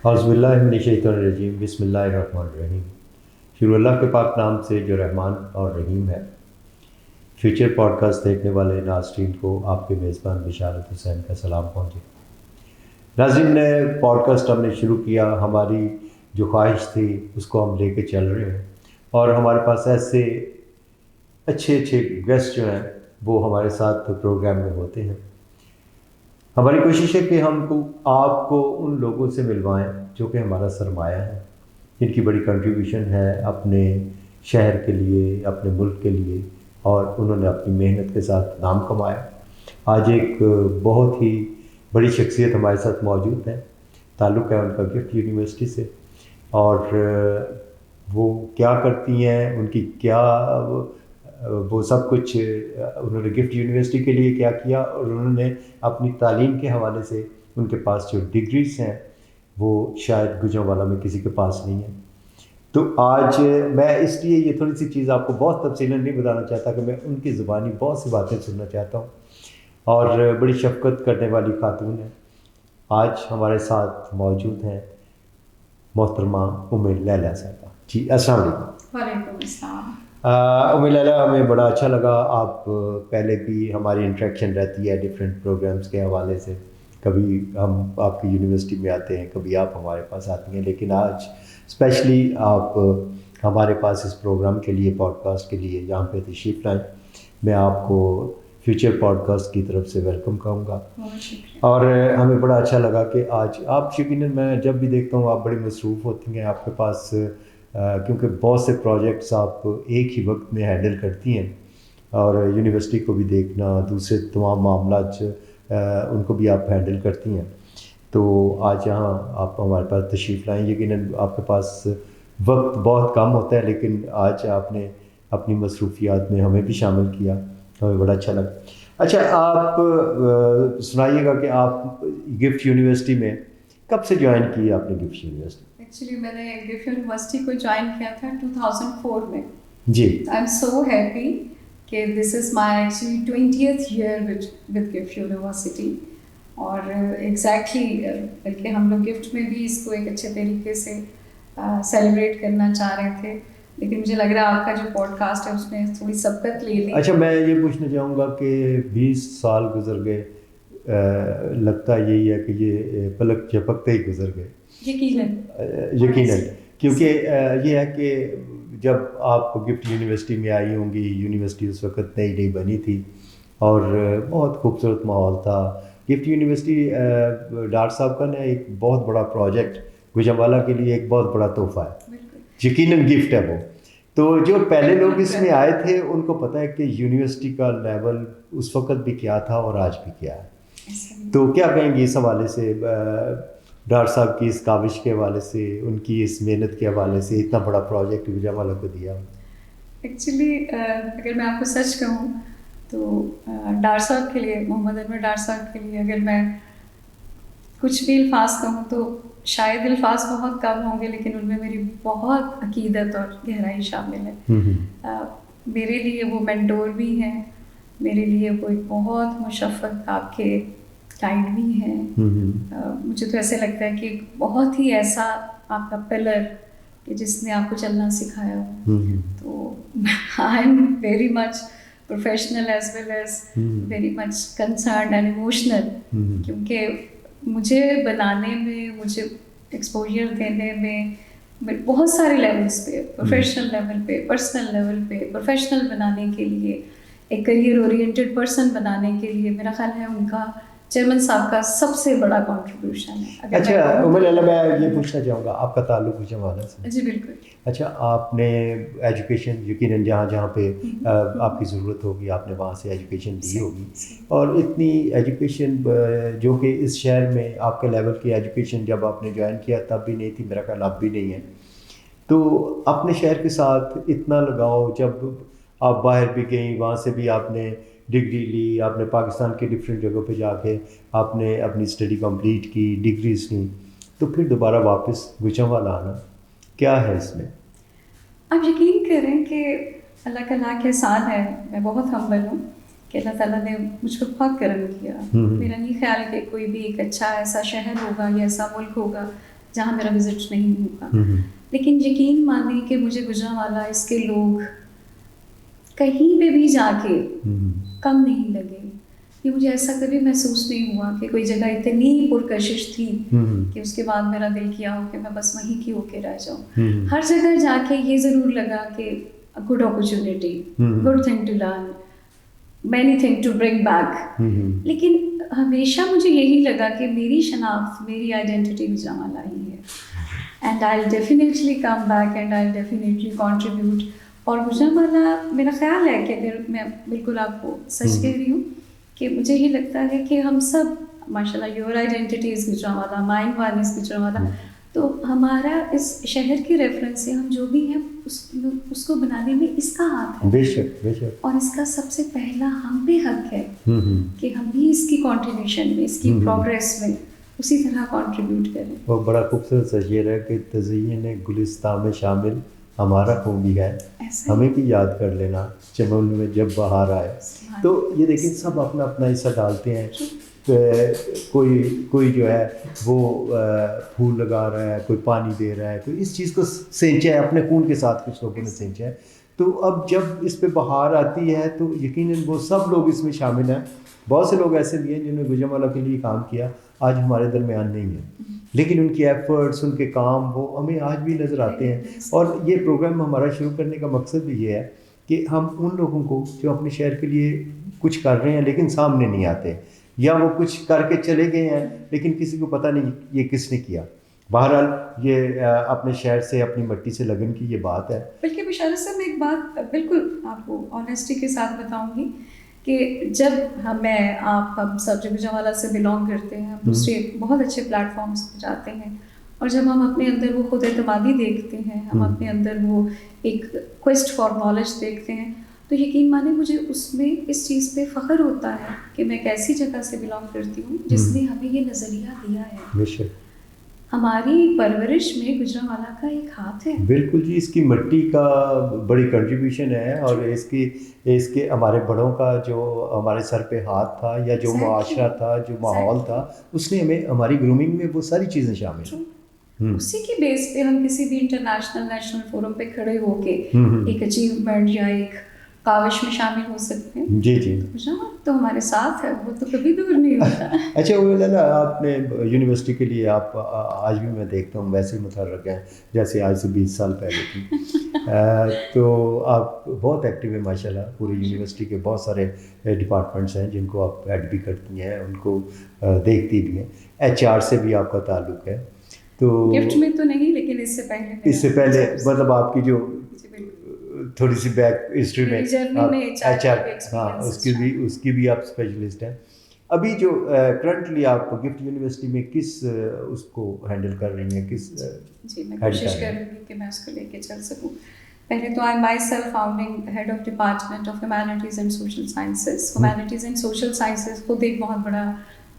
اعوذ باللہ من الشیطان الرجیم، بسم اللہ الرحمن الرحیم۔ شروع اللہ کے پاک نام سے جو رحمان اور رحیم ہے۔ فیوچر پوڈ کاسٹ دیکھنے والے ناظرین کو آپ کے میزبان بشارت حسین کا سلام پہنچے۔ ناظرین، پوڈ کاسٹ ہم نے شروع کیا، ہماری جو خواہش تھی اس کو ہم لے کے چل رہے ہیں، اور ہمارے پاس ایسے اچھے گیسٹ جو ہیں وہ ہمارے ساتھ پروگرام میں ہوتے ہیں۔ ہماری کوشش ہے کہ ہم کو آپ کو ان لوگوں سے ملوائیں جو کہ ہمارا سرمایہ ہے، جن کی بڑی کنٹریبیوشن ہے اپنے شہر کے لیے، اپنے ملک کے لیے، اور انہوں نے اپنی محنت کے ساتھ نام کمایا۔ آج ایک بہت ہی بڑی شخصیت ہمارے ساتھ موجود ہے، تعلق ہے ان کا گفٹ یونیورسٹی سے، اور وہ کیا کرتی ہیں، ان کی کیا وہ سب کچھ انہوں نے گفٹ یونیورسٹی کے لیے کیا کیا، اور انہوں نے اپنی تعلیم کے حوالے سے ان کے پاس جو ڈگریز ہیں وہ شاید گوجرانوالہ میں کسی کے پاس نہیں ہے۔ تو آج میں اس لیے یہ تھوڑی سی چیز آپ کو بہت تفصیلاً نہیں بتانا چاہتا کہ میں ان کی زبانی بہت سی باتیں سننا چاہتا ہوں، اور بڑی شفقت کرنے والی خاتون ہیں۔ آج ہمارے ساتھ موجود ہیں محترمہ ام لیلہ صاحبہ۔ جی السلام علیکم۔ وعلیکم السلام۔ ام لیلہ، ہمیں بڑا اچھا لگا، آپ پہلے بھی ہماری انٹریکشن رہتی ہے ڈفرینٹ پروگرامز کے حوالے سے، کبھی ہم آپ کی یونیورسٹی میں آتے ہیں، کبھی آپ ہمارے پاس آتی ہیں، لیکن آج اسپیشلی آپ ہمارے پاس اس پروگرام کے لیے، پوڈ کاسٹ کے لیے یہاں پہ تشریف لائیں۔ میں آپ کو فیوچر پوڈ کاسٹ کی طرف سے ویلکم کہوں گا، اور ہمیں بڑا اچھا لگا کہ آج آپ یقیناً، میں جب بھی دیکھتا ہوں آپ بڑی مصروف ہوتی ہیں، آپ کے پاس کیونکہ بہت سے پروجیکٹس آپ ایک ہی وقت میں ہینڈل کرتی ہیں، اور یونیورسٹی کو بھی دیکھنا، دوسرے تمام معاملات ان کو بھی آپ ہینڈل کرتی ہیں، تو آج یہاں آپ ہمارے پاس تشریف لائیں۔ یقیناً آپ کے پاس وقت بہت کم ہوتا ہے، لیکن آج آپ نے اپنی مصروفیات میں ہمیں بھی شامل کیا، ہمیں بڑا اچھا لگا۔ اچھا، آپ سنائیے گا کہ آپ گفٹ یونیورسٹی میں کب سے جوائن کی آپ نے گفٹ یونیورسٹی؟ ایکچولی میں نے گفٹ یونیورسٹی کو جوائن کیا تھا 2004 میں۔ جی، آئی ایم سو ہیپی کہ this is my actually 20th year with GIFT university, اور ایگزیکٹلی بلکہ ہم لوگ گفٹ میں بھی اس کو ایک اچھے طریقے سے سیلیبریٹ کرنا چاہ رہے تھے، لیکن مجھے لگ رہا ہے آپ کا جو پوڈ کاسٹ ہے اس میں تھوڑی سبقت لے لی۔ اچھا، میں یہ پوچھنا چاہوں گا کہ 20 سال گزر گئے، لگتا یہی ہے کہ یہ پلک جھپکتے ہی گزر گئے۔ یقیناً، کیونکہ یہ ہے کہ جب آپ گفٹ یونیورسٹی میں آئی ہوں گی، یونیورسٹی اس وقت نئی بنی تھی، اور بہت خوبصورت ماحول تھا۔ گفٹ یونیورسٹی ڈاکٹر صاحب کا نا ایک بہت بڑا پروجیکٹ گوجرانوالہ کے لیے ایک بہت بڑا تحفہ ہے، یقیناً گفٹ ہے وہ۔ تو جو پہلے لوگ اس میں آئے تھے ان کو پتہ ہے کہ یونیورسٹی کا لیول اس وقت بھی کیا تھا اور آج بھی کیا ہے، تو کیا کہیں گے اس حوالے سے، ڈاکٹر صاحب کی اس کاوش کے حوالے سے، ان کی اس محنت کے حوالے سے، اتنا بڑا پروجیکٹ گوجرانوالہ کو دیا؟ ایکچولی اگر میں آپ کو سچ کہوں تو ڈاکٹر صاحب کے لیے، محمد انور ڈاکٹر صاحب کے لیے اگر میں کچھ بھی الفاظ کہوں تو شاید الفاظ بہت کم ہوں گے، لیکن ان میں میری بہت عقیدت اور گہرائی شامل ہے۔ میرے لیے وہ مینٹور بھی ہیں، میرے لیے وہ ایک بہت مشفق آپ کے گائیڈ بھی ہیں۔ مجھے تو ایسے لگتا ہے کہ بہت ہی ایسا آپ کا پلر کہ جس نے آپ کو چلنا سکھایا ہو۔ تو I am very much professional as well as very much concerned and emotional, کیونکہ مجھے بنانے میں، مجھے ایکسپوجر دینے میں بہت سارے لیولس پہ، پروفیشنل لیول پہ، پرسنل لیول پہ، پروفیشنل بنانے کے لیے، ایک کریئر اورینٹڈ پرسن بنانے کے لیے میرا خیال ہے ان کا، چیئرمین صاحب کا سب سے بڑا کنٹریبیوشن ہے۔ اچھا ام لیلہ، میں یہ پوچھنا چاہوں گا، آپ کا تعلق گوجرانوالہ سے؟ جی بالکل۔ اچھا، آپ نے ایجوکیشن یقیناً جہاں پہ آپ کی ضرورت ہوگی آپ نے وہاں سے ایجوکیشن لی ہوگی، اور اتنی ایجوکیشن جو کہ اس شہر میں آپ کے لیول کی ایجوکیشن جب آپ نے جوائن کیا تب بھی نہیں تھی، میرا خیال اب بھی نہیں ہے، تو اپنے شہر کے ساتھ اتنا لگاؤ، جب آپ باہر بھی گئیں وہاں سے بھی آپ نے ڈگری لی، آپ نے پاکستان کے ڈفرینٹ جگہوں پہ جا کے آپ نے اپنی اسٹڈی کمپلیٹ کی، ڈگریز لی، تو پھر دوبارہ واپس گوجرانوالہ آنا کیا ہے اس میں؟ آپ یقین کریں کہ اللہ کا لاکھ احسان ہے، میں بہت ہمبل ہوں کہ اللہ تعالیٰ نے مجھ پر بہت کرم کیا۔ میرا نہیں خیال کہ کوئی بھی ایک اچھا ایسا شہر ہوگا یا ایسا ملک ہوگا جہاں میرا وزٹ نہیں ہوگا. لیکن یقین مانیں کہ مجھے گوجرانوالہ اس کے لوگ کہیں پہ بھی جا کے کم نہیں لگے. کہ مجھے ایسا کبھی محسوس نہیں ہوا کہ کوئی جگہ اتنی پرکشش تھی کہ اس کے بعد میرا دل کیا ہو کہ میں بس وہیں کی ہو کے رہ جاؤں. ہر جگہ جا کے یہ ضرور لگا کہ good opportunity, good thing to learn, many thing to bring back. لیکن ہمیشہ مجھے یہی لگا کہ میری شناخت, میری آئیڈینٹی گوجرانوالہ ہی ہے. And I will definitely come back and I will definitely contribute. اور گوجرانوالہ میرا خیال ہے کہ اگر میں بالکل آپ کو سچ کہہ رہی ہوں کہ مجھے یہ لگتا ہے کہ ہم سب ماشاء اللہ, your identity is Gujranwala, mine one is Gujranwala, تو ہمارا اس شہر کے ریفرنس سے ہم جو بھی ہیں اس کو بنانے میں اس کا ہاتھ ہے. بے شک بے شک. اور اس کا سب سے پہلا ہم پہ حق ہے کہ ہم بھی اس کی کنٹریبیوشن میں, اس کی پروگریس میں اسی طرح کنٹریبیوٹ کریں. وہ بڑا خوبصورت سا شعر ہے کہ تزئین گلستان میں شامل ہمارا خون بھی ہے, ہمیں بھی یاد کر لینا چمن میں جب بہار آئے. تو یہ دیکھیں سب اپنا اپنا حصہ ڈالتے ہیں. کوئی جو ہے وہ پھول لگا رہا ہے, کوئی پانی دے رہا ہے, کوئی اس چیز کو سینچا ہے اپنے خون کے ساتھ, کچھ لوگوں نے سینچا ہے. تو اب جب اس پہ بہار آتی ہے تو یقیناً وہ سب لوگ اس میں شامل ہیں. بہت سے لوگ ایسے بھی ہیں جنہوں نے گوجرانوالہ کے لیے کام کیا, آج ہمارے درمیان نہیں ہیں, لیکن ان کے ایفرٹس, ان کے کام وہ ہمیں آج بھی نظر آتے ہیں. اور یہ پروگرام ہمارا شروع کرنے کا مقصد بھی یہ ہے کہ ہم ان لوگوں کو جو اپنے شہر کے لیے کچھ کر رہے ہیں لیکن سامنے نہیں آتے, یا وہ کچھ کر کے چلے گئے ہیں لیکن کسی کو پتہ نہیں یہ کس نے کیا. بہرحال یہ اپنے شہر سے, اپنی مٹی سے لگن کی یہ بات ہے. بلکہ بشارت صاحب میں ایک بات بالکل آپ کو آنیسٹی کے ساتھ بتاؤں گی کہ جب ہم سب جو گوجرانوالہ سے بلانگ کرتے ہیں, ہم دوسرے بہت اچھے پلیٹ فارمس پہ جاتے ہیں, اور جب ہم اپنے اندر وہ خود اعتمادی دیکھتے ہیں, ہم اپنے اندر وہ ایک کویسٹ فار نالج دیکھتے ہیں, تو یقین مانیں مجھے اس میں اس چیز پہ فخر ہوتا ہے کہ میں ایک ایسی جگہ سے بلانگ کرتی ہوں جس نے ہمیں یہ نظریہ دیا ہے. بے شک. ہماری پرورش میں گوجرانوالہ کا ایک ہاتھ ہے. بالکل جی, اس کی مٹی کا بڑی کنٹریبیوشن ہے, اور اس کے ہمارے بڑوں کا جو ہمارے سر پہ ہاتھ تھا, یا جو معاشرہ تھا, جو ماحول تھا, اس نے ہمیں ہماری گرومنگ میں وہ ساری چیزیں شامل ہیں. اسی کی بیس پہ ہم کسی بھی انٹرنیشنل نیشنل فورم پہ کھڑے ہو کے ایک اچیومنٹ یا ایک کاوش میں شامل ہو سکتے ہیں. جی جی, تو ہمارے ساتھ ہے, وہ تو کبھی دور نہیں ہوتا. اچھا وہ لالا, آپ نے یونیورسٹی کے لیے آپ آج بھی میں دیکھتا ہوں ویسے ہی متحرک ہیں جیسے آج سے 20 سال پہلے تھی. تو آپ بہت ایکٹیو ہیں ماشاء اللہ. پوری یونیورسٹی کے بہت سارے ڈپارٹمنٹس ہیں جن کو آپ ایڈ بھی کرتی ہیں, ان کو دیکھتی بھی ہیں. HR سے بھی آپ کا تعلق ہے. تو گفٹ میں تو نہیں, لیکن اس سے پہلے مطلب آپ کی جو تھوڑی سی بیک ہسٹری میں HR, ہاں اس کی بھی آپ اسپیشلسٹ ہیں. ابھی جو کرنٹلی آپ گفٹ یونیورسٹی میں کس اس کو ہینڈل کر رہی ہیں, کس؟ جی میں کوشش کر رہی ہوں کہ میں اس کو لے کے چل سکوں. پہلے تو I myself founding head of department of humanities and social sciences. Humanities and social sciences خود ایک بہت بڑا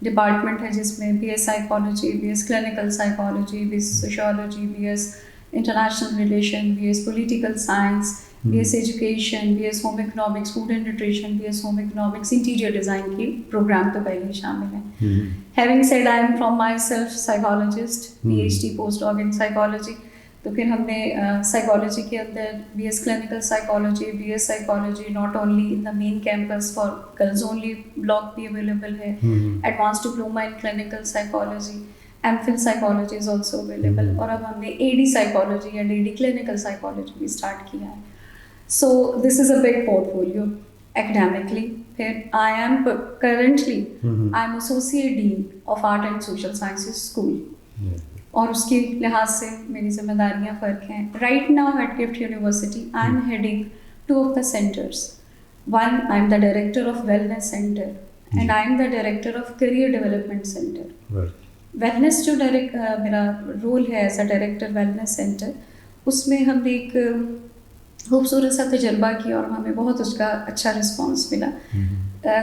ڈپارٹمنٹ ہے جس میں BS psychology, BS clinical psychology, BS sociology, BS international relation, BS political science, BS education, BS home economics, food and nutrition, BS home economics, interior design کی programme تو پہلے ہی شامل ہیں. Having said I am from myself psychologist, PhD post doc in psychology. تو پھر ہم نے سائیکالوجی کے اندر BS clinical psychology, BS psychology not only in the main campus for girls only block بھی اویلیبل ہے, advance diploma in clinical psychology, MPhil psychology is also available, اور اب ہم نے AD psychology and AD clinical psychology بھی start کیا ہے. So this is a big portfolio academically. Then I am currently I'm Associate Dean of Art and Social Sciences School. اور اس کے لحاظ سے میری ذمہ داریاں فرق ہیں. Right now at GIFT University I'm heading 2 of the centers. One, I'm the director of Wellness Center and I'm the director of Career Development Center. Wellness جو میرا رول ہے as a director wellness centre, اس میں ہم نے ایک خوبصورت سا تجربہ کیا اور ہمیں بہت اس کا اچھا رسپانس ملا.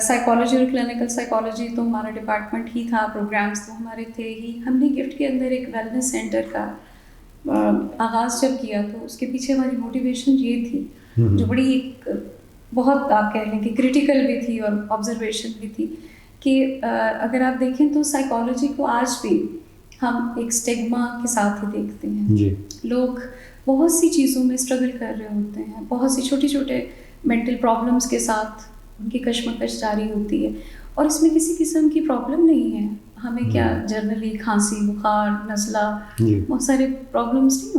سائیکالوجی اور کلینکل سائیکالوجی تو ہمارا ڈپارٹمنٹ ہی تھا, پروگرامس تو ہمارے تھے ہی. ہم نے گفٹ کے اندر ایک ویلنس سینٹر کا آغاز جب کیا تو اس کے پیچھے ہماری موٹیویشن یہ تھی, جو بڑی ایک بہت آپ کہہ لیں کہ کریٹیکل بھی تھی اور آبزرویشن بھی تھی, کہ اگر آپ دیکھیں تو سائیکالوجی کو آج بھی ہم ایک اسٹیگما کے ساتھ ہی دیکھتے ہیں. جی. لوگ بہت سی چیزوں میں اسٹرگل کر رہے ہوتے ہیں, بہت سی چھوٹے چھوٹے مینٹل پرابلمس کے ساتھ ان کی کشمکش جاری ہوتی ہے, اور اس میں کسی قسم کی پرابلم نہیں ہے. ہمیں کیا جنرلی کھانسی, بخار, نزلہ, بہت سارے پرابلمس نہیں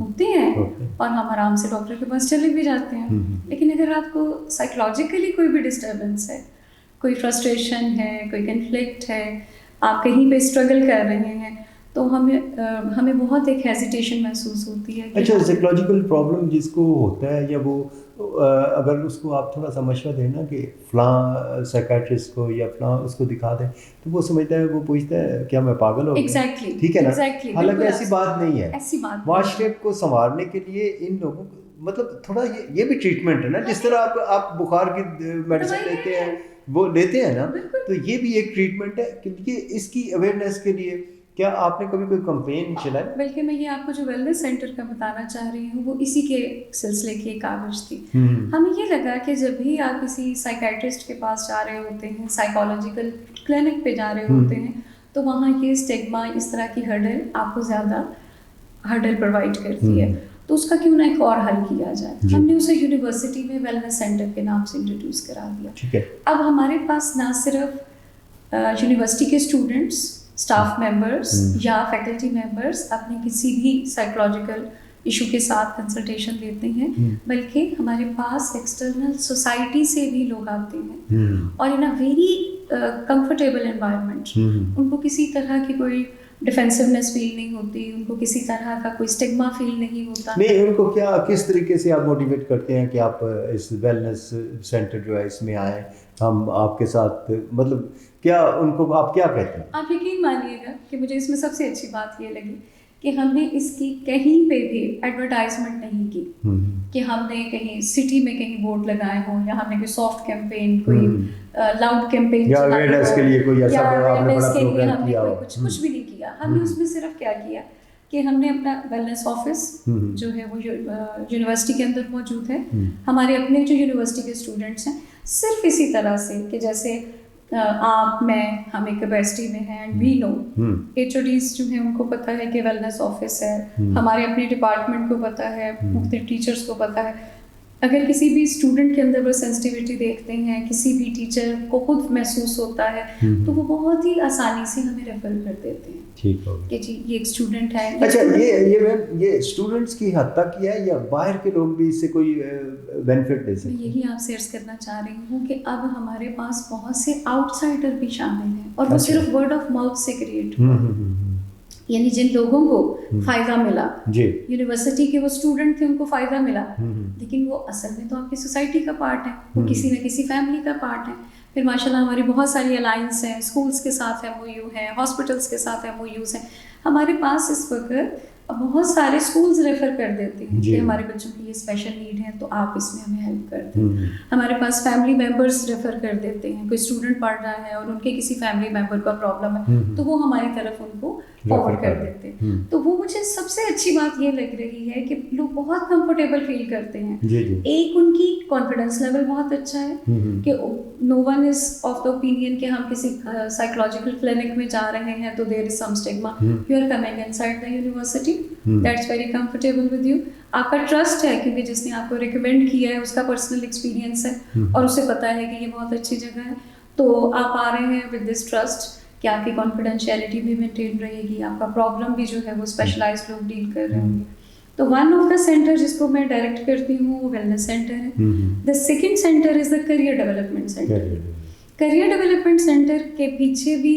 ہوتے ہیں اور ہم آرام سے ڈاکٹر کے پاس چلے بھی جاتے ہیں. لیکن اگر آپ کو سائیکولوجیکلی کوئی بھی ڈسٹربنس ہے, کوئی فرسٹریشن ہے, کوئی کنفلکٹ ہے, آپ کہیں پہ اسٹرگل کر رہے ہیں, تو ہمیں بہت ایک ہیزیٹیشن محسوس ہوتی ہے. اچھا, سائیکولوجیکل پرابلم جس کو ہوتا ہے, یا وہ اگر اس کو آپ تھوڑا سا مشورہ دیں نا کہ فلاں سائیکیٹرسٹ کو یا فلاں اس کو دکھا دیں, تو وہ سمجھتا ہے, وہ پوچھتا ہے کیا میں پاگل ہو گیا. ٹھیک ہے نا. حالانکہ ایسی بات نہیں ہے. معاشرے کو سنوارنے کے لیے ان لوگوں کو مطلب تھوڑا یہ بھی ٹریٹمنٹ ہے نا. جس طرح آپ بخار کی میڈیسن لیتے ہیں, وہ لیتے ہیں نا, تو یہ بھی ایک ٹریٹمنٹ ہے. کیونکہ اس کی اویئرنیس کے لیے کیا آپ نے کبھی کوئی کمپین چلائی؟ بلکہ میں یہ آپ کو جو ویلنس سینٹر کا بتانا چاہ رہی ہوں, وہ اسی کے سلسلے کی ایک کاوش تھی. ہمیں یہ لگا کہ جب بھی آپ کسی سائیکیٹرسٹ کے پاس جا رہے ہوتے ہیں, سائیکولوجیکل کلینک پہ جا رہے ہوتے ہیں, تو وہاں یہ اسٹیگما, اس طرح کی ہرڈل آپ کو زیادہ ہرڈل پرووائڈ کرتی ہے. تو اس کا کیوں نہ ایک اور حل کیا جائے. ہم نے اسے یونیورسٹی میں ویلنس سینٹر کے نام سے انٹروڈیوس کرا دیا. اب ہمارے پاس نہ صرف یونیورسٹی کے اسٹوڈنٹس, اسٹاف ممبرس یا فیکلٹی ممبرس اپنے کسی بھی سائیکولوجیکل ایشو کے ساتھ کنسلٹیشن لیتے ہیں, بلکہ ہمارے پاس ایکسٹرنل سوسائٹی سے بھی لوگ آتے ہیں, اور ان اے ویری کمفرٹیبل انوائرمنٹ. ان کو کسی طرح کی کوئی ڈیفینسونیس فیل نہیں ہوتی, ان کو کسی طرح کا کوئی اسٹگما فیل نہیں ہوتا. نہیں, ان کو کیا کس طریقے سے آپ موٹیویٹ کرتے ہیں کہ آپ اس ویلنس سینٹر جو ہے اس میں آئیں, ہم آپ کے ساتھ, مطلب کیا ان کو آپ کیا کہتے ہیں؟ آپ یقین مانیے گا کہ مجھے اس میں سب سے اچھی بات یہ لگی کہ ہم نے اس کی کہیں پہ بھی ایڈورٹائزمنٹ نہیں کی, کہ ہم نے کہیں سٹی میں کہیں بورڈ لگائے ہوں, یا ہم نے کوئی سافٹ کیمپین, کوئی لاؤڈ کیمپین یا اویئرنیس کے لیے کوئی ایسا آپ نے بڑا پروگرام کیا ہو. کچھ بھی نہیں کیا. ہم نے اس میں صرف کیا کیا کہ ہم نے اپنا ویلنس آفس جو ہے وہ یونیورسٹی کے اندر موجود ہے. ہمارے اپنے جو یونیورسٹی کے اسٹوڈنٹس ہیں, صرف اسی طرح سے کہ جیسے آپ, میں, ہم ایک کیپیسٹی میں ہیں, and we know H O Ds جو ہیں ان کو پتہ ہے کہ ویلنس آفس ہے, ہمارے اپنے ڈپارٹمنٹ کو پتہ ہے, مختلف ٹیچرس کو پتہ ہے. اگر کسی بھی اسٹوڈنٹ کے اندر وہ سینسٹیوٹی دیکھتے ہیں, کسی بھی ٹیچر کو خود محسوس ہوتا ہے, تو وہ بہت ہی آسانی سے ہمیں ریفر کر دیتے ہیں. ٹھیک ہو کہ جی یہ ایک اسٹوڈنٹ ہے. اچھا, یہ اسٹوڈنٹس کی حد تک کیا ہے, یا باہر کے لوگ بھی اس سے کوئی بینیفٹ لے سکتے ہیں؟ یہی آپ سے عرض کرنا چاہ رہی ہوں کہ اب ہمارے پاس بہت سے آؤٹ سائڈر بھی شامل ہیں, اور وہ صرف ورڈ آف ماؤتھ سے کریٹ یعنی جن لوگوں کو فائدہ ملا, یونیورسٹی کے وہ اسٹوڈنٹ تھے, ان کو فائدہ ملا, لیکن وہ اصل میں تو آپ کی سوسائٹی کا پارٹ ہے, وہ کسی نہ کسی فیملی کا پارٹ ہے. پھر ماشاء اللہ ہماری بہت ساری الائنس ہیں, اسکولس کے ساتھ ایم او یو ہیں, ہاسپٹلس کے ساتھ ایم او یوز ہیں. ہمارے پاس اس وقت بہت سارے اسکولز ریفر کر دیتے ہیں کہ ہمارے بچوں کی یہ اسپیشل نیڈ ہے, تو آپ اس میں ہمیں ہیلپ کر دیں. ہمارے پاس فیملی ممبرس ریفر کر دیتے ہیں, کوئی اسٹوڈنٹ پڑھ رہا ہے اور ان کے کسی فیملی ممبر کا پرابلم ہے, تو وہ ہماری طرف ان کو فارورڈ کر دیتے ہیں. تو وہ مجھے سب سے اچھی بات یہ لگ رہی ہے کہ لوگ بہت کمفرٹیبل فیل کرتے ہیں. ایک ان کی کانفیڈنس لیول بہت اچھا ہے کہ no one is of the opinion کہ ہم کسی سائیکولوجیکل کلینک میں جا رہے ہیں تو there is some stigma, you are coming inside the university, that's very comfortable with you. آپ کا ٹرسٹ ہے کیونکہ جس نے آپ کو ریکمینڈ کیا ہے اس کا پرسنل ایکسپیرینس ہے, اور اسے پتہ ہے کہ یہ بہت اچھی جگہ ہے, تو آپ آ رہے ہیں ود دس ٹرسٹ کہ آپ کی کانفیڈینشیلٹی بھی مینٹین رہے گی, آپ کا پرابلم بھی جو ہے وہ اسپیشلائزڈ لوگ ڈیل کر رہے ہوں گے. تو ون آف دا سینٹر جس کو میں ڈائریکٹ کرتی ہوں وہ ویلنس سینٹر ہے. The second center is the career development center. Career development center کے پیچھے بھی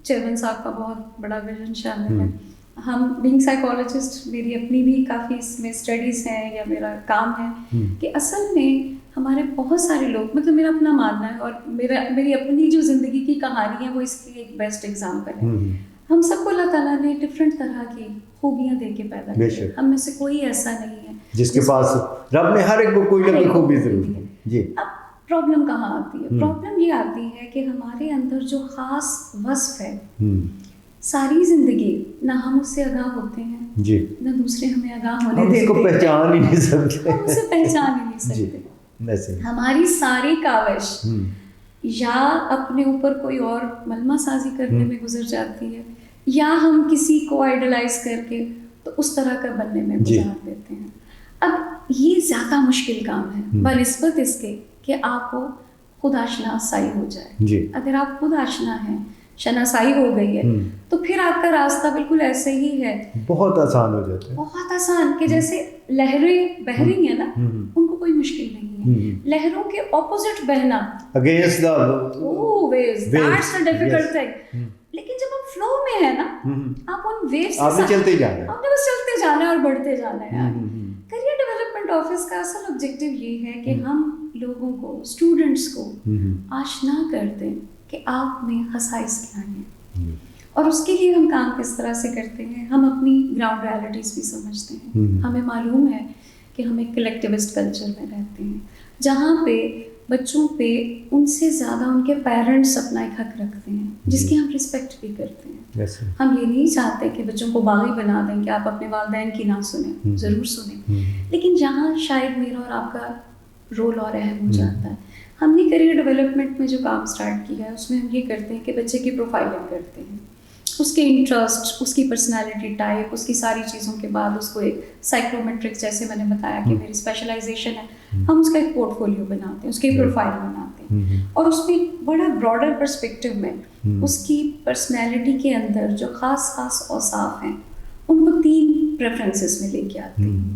چیئرمین صاحب کا بہت بڑا ویژن شامل ہے. ہم بینگ سائیکالوجسٹ, میری اپنی بھی کافی اس میں اسٹڈیز ہیں یا میرا کام ہے کہ اصل میں ہمارے بہت سارے لوگ, مطلب میرا اپنا ماننا ہے اور میری اپنی جو زندگی کی کہانی ہے وہ اس کی ایک بیسٹ ایگزامپل ہے. ہم سب کو اللہ تعالیٰ نے ڈفرینٹ طرح کی خوبیاں دے کے پیدا کیا, ہم میں سے کوئی ایسا نہیں ہے جس کے پاس رب نے ہر ایک کو کوئی نہ کوئی خوبی ضرور دی. جی, اب پرابلم کہاں آتی ہے؟ پرابلم یہ آتی ہے کہ ہمارے اندر جو خاص وصف ہے, ساری زندگی نہ ہم اس سے آگاہ ہوتے ہیں, جی, نہ دوسرے ہمیں آگاہ ہونے دیتے, ہم اس کو پہچان ہی نہیں سکتے, ہم اسے پہچان ہی نہیں سکتے. ہماری ساری کاوش یا اپنے اوپر کوئی اور ملمہ سازی کرنے میں گزر جاتی ہے, یا ہم کسی کو آئیڈلائز کر کے تو اس طرح کا بننے میں گزار دیتے ہیں. اب یہ زیادہ مشکل کام ہے بنسبت اس کے کہ آپ کو خود آشناسائی ہو جائے. اگر آپ خود آشنا ہیں, شناسائی ہو گئی ہے, تو پھر آپ کا راستہ بالکل ایسے ہی ہے, بہت آسان ہو جاتا ہے, بہت آسان, کہ جیسے لہریں بہہ رہی ہیں نا, ان کو کوئی مشکل نہیں ہے. لہروں کے اپوزٹ بہنا, against the waves, that's the difficult thing. لیکن جب ہم فلو میں ہیں نا, آپ ان ویوز آپ نے چلتے جانا ہے, آپ نے بس چلتے جانا ہے اور بڑھتے جانا ہے. کریئر ڈیولپمنٹ آفس کا اصل آبجیکٹیو یہ ہے کہ ہم لوگوں کو, اسٹوڈنٹس کو آشنا کر دیں کہ آپ میں خصائص کیا ہیں, اور اس کے لیے ہم کام کس طرح سے کرتے ہیں. ہم اپنی گراؤنڈ ریالٹیز بھی سمجھتے ہیں. ہمیں معلوم ہے کہ ہم ایک کلیکٹیوسٹ کلچر میں رہتے ہیں جہاں پہ بچوں پہ ان سے زیادہ ان کے پیرنٹس اپنا ایک حق رکھتے ہیں, جس کی ہم رسپیکٹ بھی کرتے ہیں. ہم یہ نہیں چاہتے کہ بچوں کو باغی بنا دیں کہ آپ اپنے والدین کی نہ سنیں, ضرور سنیں, لیکن جہاں شاید میرا اور آپ کا رول اور اہم ہو جاتا ہے. ہم نے کریئر ڈیولپمنٹ میں جو کام سٹارٹ کیا ہے اس میں ہم یہ کرتے ہیں کہ بچے کی پروفائلنگ کرتے ہیں, اس کے انٹرسٹ, اس کی پرسنالٹی ٹائپ, اس کی ساری چیزوں کے بعد اس کو ایک سائیکرومیٹرکس, جیسے میں نے بتایا کہ میری اسپیشلائزیشن ہے, ہم اس کا ایک پورٹ فولیو بناتے ہیں, اس کی پروفائل بناتے ہیں, اور اس میں بڑا براڈر پرسپیکٹیو میں اس کی پرسنالٹی کے اندر جو خاص خاص اوصاف ہیں ان کو 3 پریفرنسز میں لے کے آتے ہیں.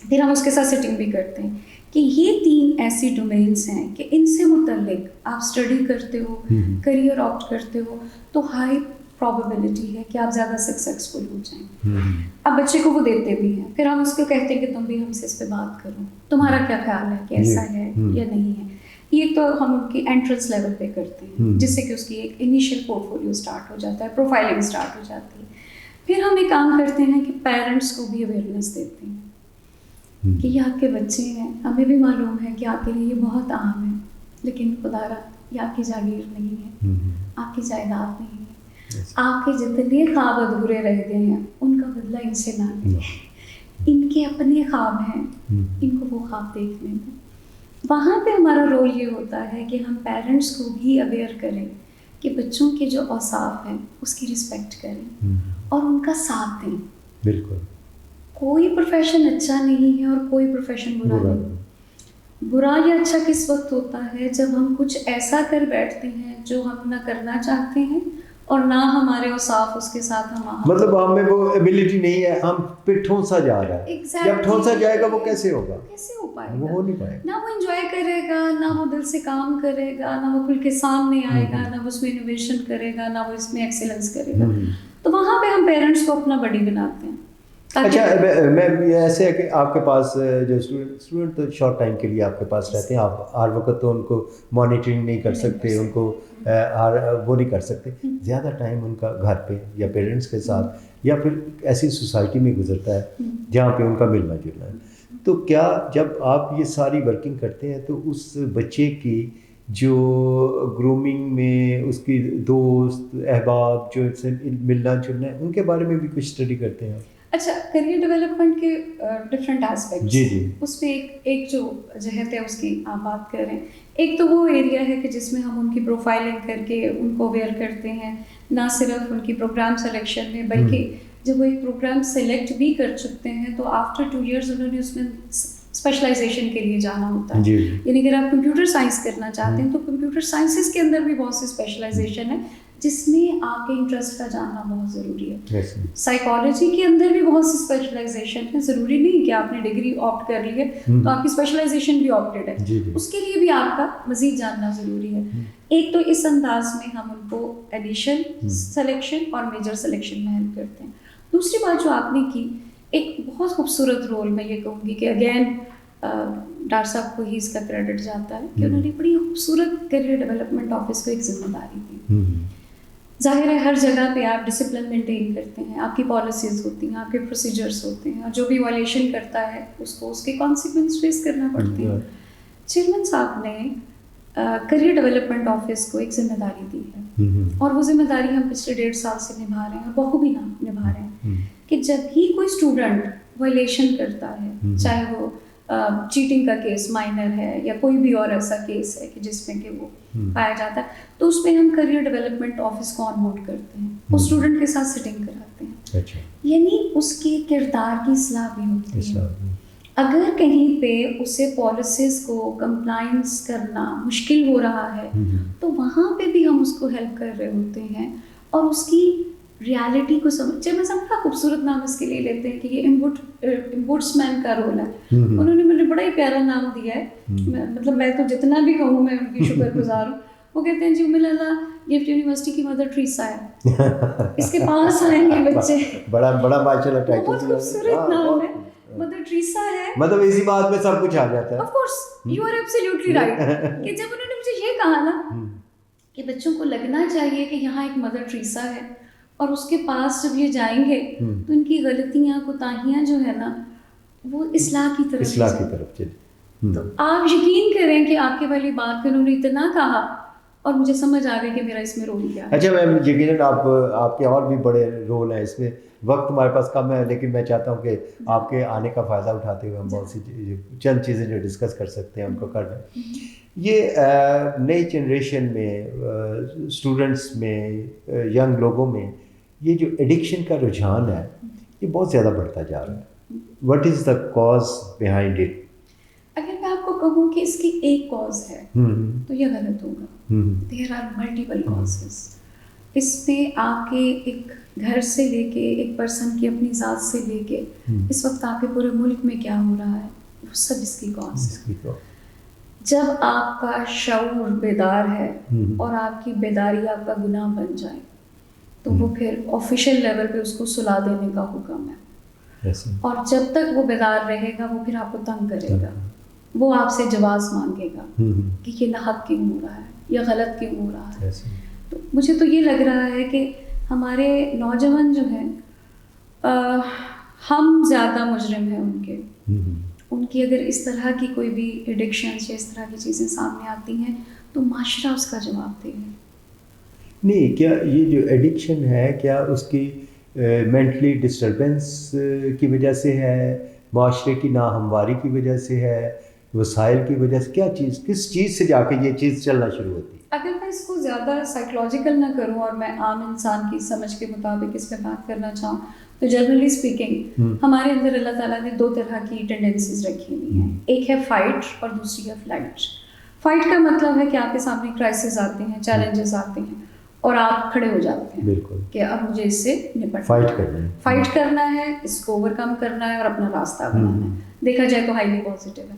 پھر ہم اس کے ساتھ سیٹنگ بھی کرتے ہیں کہ یہ 3 ایسی ڈومینس ہیں کہ ان سے متعلق آپ اسٹڈی کرتے ہو, کریئر آپٹ کرتے ہو, تو ہائی پرابیبلٹی ہے کہ آپ زیادہ سکسیزفل ہو جائیں. اب بچے کو وہ دیتے بھی ہیں, پھر ہم اس کو کہتے ہیں کہ تم بھی ہم سے اس پہ بات کرو, تمہارا کیا خیال ہے کہ ایسا ہے یا نہیں ہے. یہ تو ہم ان کی انٹرنس لیول پہ کرتے ہیں, جس سے کہ اس کی ایک انیشیل پورٹ فولیو اسٹارٹ ہو جاتا ہے, پروفائلنگ اسٹارٹ ہو جاتی ہے. پھر ہم ایک کام کرتے ہیں کہ پیرنٹس کو بھی اویئرنیس دیتے ہیں کہ یہ آپ کے بچے ہیں, ہمیں بھی معلوم ہے کہ آپ کے لیے یہ بہت اہم ہے, لیکن خدا را یہ آپ کی جاگیر نہیں ہے, آپ کی جائیداد نہیں ہے. آپ کے جتنے خواب ادھورے رہ گئے ہیں ان کا بدلہ ان سے نہ لیں. ان کے اپنے خواب ہیں, ان کو وہ خواب دیکھنے دیں. وہاں پہ ہمارا رول یہ ہوتا ہے کہ ہم پیرنٹس کو بھی اویئر کریں کہ بچوں کے جو اوصاف ہیں اس کی رسپیکٹ کریں اور ان کا ساتھ دیں. بالکل, کوئی پروفیشن اچھا نہیں ہے اور کوئی پروفیشن برا نہیں. برا یا اچھا کس وقت ہوتا ہے جب ہم کچھ ایسا کر بیٹھتے ہیں جو ہم نہ کرنا چاہتے ہیں اور نہ ہمارے اوصاف اس کے ساتھ مطلب ہم میں وہ ایبلٹی نہیں ہے, ہم پہ ٹھونسا جا رہا ہے. جب ٹھونسا جائے گا وہ کیسے ہوگا, کیسے ہو پائے گا, وہ ہو نہیں پائے گا. نہ وہ انجوائے کرے گا, نہ وہ دل سے کام کرے گا, نہ وہ کھل کے سامنے آئے گا, نہ وہ اس میں انوویشن کرے گا, نہ وہ اس میں ایکسیلنس کرے گا. تو وہاں پہ ہم پیرنٹس کو اپنا بڑی بناتے ہیں. اچھا, میں ایسے ہے کہ آپ کے پاس جو اسٹوڈنٹ تو شارٹ ٹائم کے لیے آپ کے پاس رہتے ہیں, آپ ہر وقت تو ان کو مانیٹرنگ نہیں کر سکتے, ان کو وہ نہیں کر سکتے. زیادہ ٹائم ان کا گھر پہ یا پیرنٹس کے ساتھ یا پھر ایسی سوسائٹی میں گزرتا ہے جہاں پہ ان کا ملنا جلنا ہے. تو کیا جب آپ یہ ساری ورکنگ کرتے ہیں تو اس بچے کی جو گرومنگ میں اس کی دوست احباب جو سے ملنا جلنا ہے ان کے بارے میں بھی کچھ اسٹڈی کرتے ہیں؟ اچھا, کریئر ڈیولپمنٹ کے ڈفرینٹ اسپیکٹس, جی, اس میں ایک جو جہت ہے اس کی آپ بات کر رہے ہیں. ایک تو وہ ایریا ہے کہ جس میں ہم ان کی پروفائلنگ کر کے ان کو اویئر کرتے ہیں, نہ صرف ان کی پروگرام سلیکشن میں بلکہ جب وہ ایک پروگرام سلیکٹ بھی کر چکتے ہیں تو آفٹر 2 ایئرز انہوں نے اس میں اسپیشلائزیشن کے لیے جانا ہوتا ہے. یعنی اگر آپ کمپیوٹر سائنس کرنا چاہتے ہیں تو کمپیوٹر سائنسز کے اندر بھی بہت سی اسپیشلائزیشن ہے جس میں آپ کے انٹرسٹ کا جاننا بہت ضروری ہے. سائیکالوجی کے اندر بھی بہت سی اسپیشلائزیشن ہے, ضروری نہیں کہ آپ نے ڈگری آپٹ کر لی ہے تو آپ کی اسپیشلائزیشن بھی آپٹیڈ ہے, اس کے لیے بھی آپ کا مزید جاننا ضروری ہے. ایک تو اس انداز میں ہم ان کو ایڈیشن سلیکشن اور میجر سلیکشن میں ہیلپ کرتے ہیں. دوسری بات جو آپ نے کی, ایک بہت خوبصورت رول میں یہ کہوں گی کہ اگین ڈاکٹر صاحب کو ہی اس کا کریڈٹ جاتا ہے کہ انہوں نے بڑی خوبصورت کریئر ڈیولپمنٹ آفس کو ایک ذمہ داری دی. ظاہر ہے ہر جگہ پہ آپ ڈسپلن مینٹین کرتے ہیں, آپ کی پالیسیز ہوتی ہیں, آپ کے پروسیجرس ہوتے ہیں, اور جو بھی وائلیشن کرتا ہے اس کو اس کے کانسیکوینس فیس کرنا پڑتے ہیں. چیئرمین صاحب نے کریئر ڈیولپمنٹ آفس کو ایک ذمہ داری دی ہے اور وہ ذمہ داری ہم پچھلے 1.5 سال سے نبھا رہے ہیں اور بخوبی نبھا رہے ہیں کہ جب ہی کوئی اسٹوڈنٹ وائلیشن کرتا ہے, چاہے وہ چیٹنگ کا کیس مائنر ہے یا کوئی بھی اور ایسا کیس ہے کہ جس میں کہ وہ پایا جاتا ہے، تو اس میں ہم کریئر ڈیولپمنٹ آفس کو آن بورڈ کرتے ہیں، اس اسٹوڈنٹ کے ساتھ سٹنگ کراتے ہیں، یعنی اس کے کردار کی اصلاح بھی ہوتی ہے. اگر کہیں پہ اسے پالیسیز کو کمپلائنس کرنا مشکل ہو رہا ہے تو وہاں پہ بھی ہم اس کو ہیلپ کر رہے ہوتے ہیں اور اس کی ریالٹی کو سمجھ. جب ایسا بڑا خوبصورت نام اس کے لیے لیتے ہیں کہ یہ امبوڈس مین کا رول ہے، انہوں نے مجھے بڑا ہی پیارا نام دیا ہے، مطلب میں تو جتنا بھی کہوں میں ان کی شکر گزار ہوں. وہ کہتے ہیں جی ام اللہ گفٹ یونیورسٹی کی مدر ٹریسا ہے، اس کے پاس آئیں گے بچے. بڑا ماشاءاللہ ٹائٹل، بہت خوبصورت نام ہے، مدر ٹریسا ہے. مطلب اسی بات میں سب کچھ آ جاتا ہے. Of course you are absolutely right. کہ جب انہوں نے مجھے یہ کہا نا کہ بچوں کو لگنا چاہیے کہ یہاں ایک مدر ٹریسا ہے اور اس کے پاس جب یہ جائیں گے تو ان کی غلطیاں کوتاہیاں جو ہے نا وہ اصلاح کی طرف چلے. تو آپ یقین کریں کہ آپ کے والی بات پہ انہوں نے اتنا کہا اور مجھے سمجھ آ گئی کہ میرا اس میں رول کیا ہے. اچھا میم، یقیناً آپ کے اور بھی بڑے رول ہیں اس میں، وقت ہمارے پاس کم ہے لیکن میں چاہتا ہوں کہ آپ کے آنے کا فائدہ اٹھاتے ہوئے ہم بہت سی چند چیزیں جو ڈسکس کر سکتے ہیں ان کو کر لیں. یہ نئی جنریشن میں اسٹوڈنٹس میں ینگ لوگوں میں یہ جو ایڈکشن کا رجحان ہے یہ بہت زیادہ بڑھتا جا رہا ہے. What is the cause behind it? اگر میں آپ کو کہوں کہ اس کی ایک کاز ہے تو یہ غلط ہوگا. There are multiple causes. اس میں آپ کے ایک گھر سے لے کے ایک پرسن کی اپنی ذات سے لے کے اس وقت آپ کے پورے ملک میں کیا ہو رہا ہے وہ سب اس کی کاز ہے. جب آپ کا شعور بیدار ہے اور آپ کی بیداری آپ کا گناہ بن جائے تو وہ پھر آفیشیل لیول پہ اس کو سلا دینے کا حکم ہے. اور جب تک وہ بیدار رہے گا وہ پھر آپ کو تنگ کرے گا، وہ آپ سے جواز مانگے گا کہ یہ ناحق کیوں ہو رہا ہے یا غلط کیوں ہو رہا ہے. تو مجھے تو یہ لگ رہا ہے کہ ہمارے نوجوان جو ہیں ہم زیادہ مجرم ہیں ان کی اگر اس طرح کی کوئی بھی ایڈکشنز یا اس طرح کی چیزیں سامنے آتی ہیں تو معاشرہ اس کا جواب دے گا. نہیں، کیا یہ جو ایڈکشن ہے کیا اس کی مینٹلی ڈسٹربنس کی وجہ سے ہے، معاشرے کی ناہمواری کی وجہ سے ہے، وسائل کی وجہ سے، کیا چیز کس چیز سے جا کے یہ چیز چلنا شروع ہوتی ہے؟ اگر میں اس کو زیادہ سائیکولوجیکل نہ کروں اور میں عام انسان کی سمجھ کے مطابق اس پہ بات کرنا چاہوں تو جنرلی اسپیکنگ ہمارے اندر اللہ تعالیٰ نے دو طرح کی ٹینڈنسیز رکھی ہوئی ہیں. ایک ہے فائٹ اور دوسری ہے فلائٹ. فائٹ کا مطلب ہے کہ آپ کے سامنے کرائسس آتے ہیں، چیلنجز آتے ہیں اور آپ کھڑے ہو جاتے ہیں بالکل کہ اب مجھے اس سے فائٹ کرنا ہے، اس کو اوور کم کرنا ہے اور اپنا راستہ بنانا ہے. دیکھا جائے تو ہائیلی پازیٹیو ہے.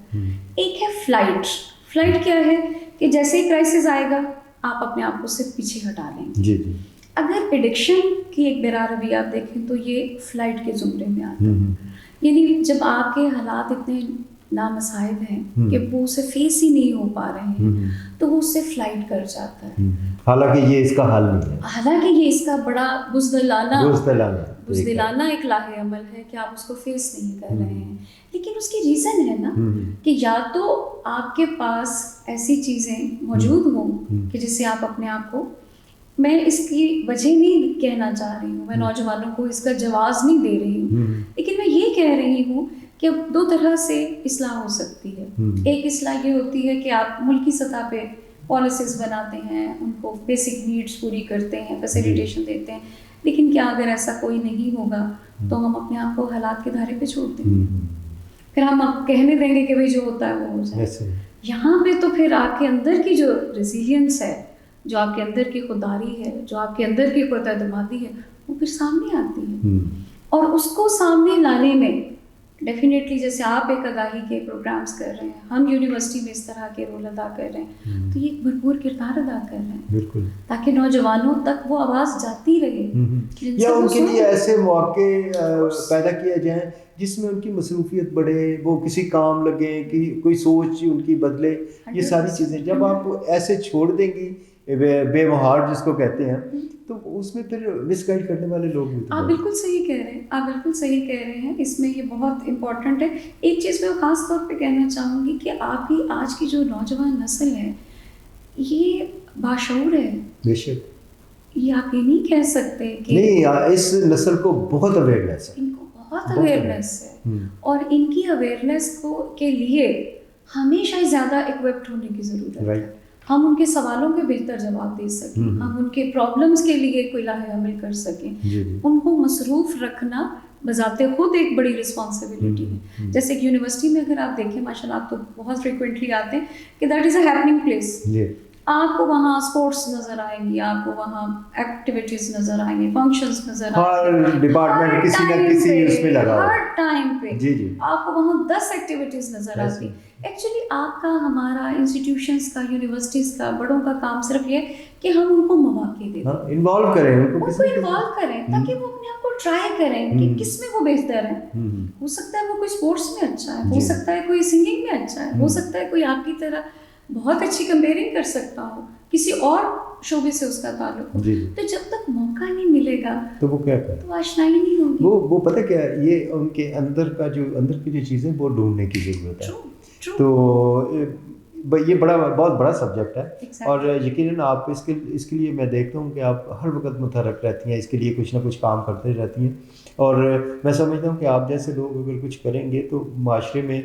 ایک ہے فلائٹ. فلائٹ کیا ہے کہ جیسے ہی کرائسس آئے گا آپ اپنے آپ کو صرف پیچھے ہٹا لیں گے. جی جی. اگر ایڈکشن کی ایک بیراروی آپ دیکھیں تو یہ فلائٹ کے زمرے میں آتا ہے. یعنی جب آپ کے حالات اتنے نامساعد ہیں کہ وہ اسے فیس ہی نہیں ہو پا رہے ہیں تو وہ اس سے فلائٹ کر جاتا ہے. حالانکہ یہ اس کا حل نہیں ہے، حالانکہ یہ اس کا بڑا بزدلانہ ایک لاہ عمل ہے کہ آپ اس کو فیس نہیں کر رہے ہیں. لیکن اس کی ریزن ہے نا کہ یا تو آپ کے پاس ایسی چیزیں موجود ہوں کہ جس سے آپ اپنے آپ کو، میں اس کی وجہ نہیں کہنا چاہ رہی ہوں، میں نوجوانوں کو اس کا جواز نہیں دے رہی ہوں، لیکن میں یہ کہہ رہی ہوں کہ دو طرح سے اصلاح ہو سکتی ہے. ایک اصلاح یہ ہوتی ہے کہ آپ ملکی سطح پہ پالیسیز بناتے ہیں، ان کو بیسک نیڈس پوری کرتے ہیں، فیسیلیٹیشن دیتے ہیں. لیکن کیا اگر ایسا کوئی نہیں ہوگا تو ہم اپنے آپ کو حالات کے دھارے پہ چھوڑ دیں گے، پھر ہم کہنے دیں گے کہ بھائی جو ہوتا ہے وہ ہو جائے. یہاں پہ تو پھر آپ کے اندر کی جو ریزیلینس ہے، جو آپ کے اندر کی خودداری ہے، جو آپ کے اندر کی خود اعتمادی ہے، وہ پھر سامنے آتی ہے. اور اس کو سامنے لانے میں ڈیفینیٹلی جیسے آپ ایک آگاہی کے پروگرامز کر رہے ہیں، ہم یونیورسٹی میں اس طرح کے رول ادا کر رہے ہیں تو یہ ایک بھرپور کردار ادا کر رہے ہیں بالکل، تاکہ نوجوانوں تک وہ آواز جاتی رہے یا ان کے لیے ایسے مواقع پیدا کیے جائیں جس میں ان کی مصروفیت بڑھے، وہ کسی کام لگیں، کہ کوئی سوچ ان کی بدلے. یہ ساری چیزیں جب آپ ایسے چھوڑ دیں گی بے مہار جس کو کہتے ہیں تو اس میں پھر مس گائڈ کرنے والے لوگ بھی. آپ بالکل صحیح کہہ رہے ہیں، آپ بالکل صحیح کہہ رہے ہیں. اس میں یہ بہت امپورٹنٹ ہے. ایک چیز میں خاص طور پہ کہنا چاہوں گی کہ آپ کی آج کی جو نوجوان نسل ہے یہ باشعور ہے. بے شک، یہ آپ یہ نہیں کہہ سکتے کہ نہیں، اس نسل کو بہت اویئرنیس ہے، ان کو بہت اویئرنیس ہے، اور ان کی اویئرنیس کے لیے ہمیشہ زیادہ اکوپڈ ہونے کی ضرورت ہے. ہم ان کے سوالوں کے بہتر جواب دے سکیں، ہم ان کے پرابلمس کے لیے کوئی لاہ عمل کر سکیں. ان کو مصروف رکھنا بذات خود ایک بڑی رسپانسبلٹی ہے. جیسے کہ یونیورسٹی میں اگر آپ دیکھیں، ماشاء اللہ آپ تو بہت فریکوینٹلی آتے ہیں کہ that is a happening place. آپ کو وہاں اسپورٹس نظر آئیں گی، آپ کو وہاں ایکٹیویٹیز نظر آئیں گے، فنکشنز نظر آئیں گے، ہر ڈپارٹمنٹ کسی نہ کسی اس میں لگا ہوا ہے. ہر ٹائم پہ آپ کو وہاں 10 ایکٹیویٹیز نظر آتی. ایکچولی آپ کا، ہمارا انسٹیٹیوشنس کا، یونیورسٹیز کا، بڑوں کا کام صرف یہ کہ ہم ان کو مواقع دیں، انوالو کریں، ان کو انوالو کریں تاکہ وہ اپنے آپ کو ٹرائی کریں کہ کس میں وہ بہتر ہے. ہو سکتا ہے وہ کوئی اسپورٹس میں اچھا ہے، ہو سکتا ہے کوئی سنگنگ میں اچھا ہے، ہو سکتا ہے کوئی آپ کی طرح بہت اچھی کمپیئرنگ کر سکتا ہو، کسی اور شعبے سے اس کا تعلق ہو. تو جب تک موقع نہیں ملے گا تو وہ کیا کریں، تو آشنائی نہیں ہوگی. وہ پتہ کیا ہے، یہ ان کے اندر کی جو چیزیں وہ ڈھونڈنے کی ضرورت ہے. تو یہ بہت بڑا سبجیکٹ ہے، اور یقیناً آپ اس کے لیے میں دیکھتا ہوں کہ آپ ہر وقت متحرک رہتی ہیں، اس کے لیے کچھ نہ کچھ کام کرتے رہتی ہیں. اور میں سمجھتا ہوں کہ آپ جیسے لوگ اگر کچھ کریں گے تو معاشرے میں